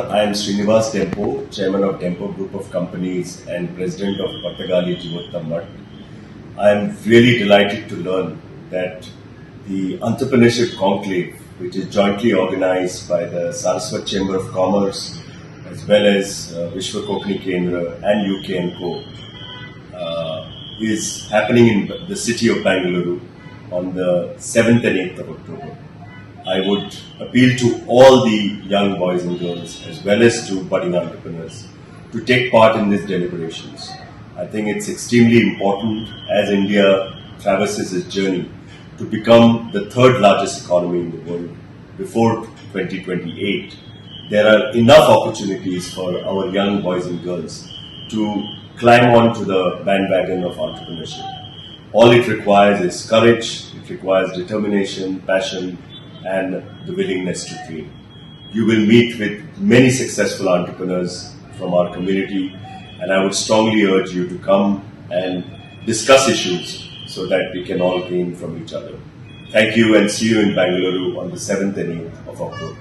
I am Srinivas Dempo, Chairman of Dempo Group of Companies and President of Pathagali Jivottammat. I am really delighted to learn that the Entrepreneurship Conclave, which is jointly organized by the Saraswat Chambers of Commerce as well as Konkani Centre and UK&CO, is happening in the city of Bengaluru on the 7th and 8th of October. I would appeal to all the young boys and girls as well as to budding entrepreneurs to take part in these deliberations. I think it's extremely important as India traverses its journey to become the third largest economy in the world before 2028. There are enough opportunities for our young boys and girls to climb onto the bandwagon of entrepreneurship. All it requires is courage, it requires determination, passion, and the willingness to dream. You will meet with many successful entrepreneurs from our community, and I would strongly urge you to come and discuss issues so that we can all gain from each other. Thank you and see you in Bengaluru on the 7th and 8th of October.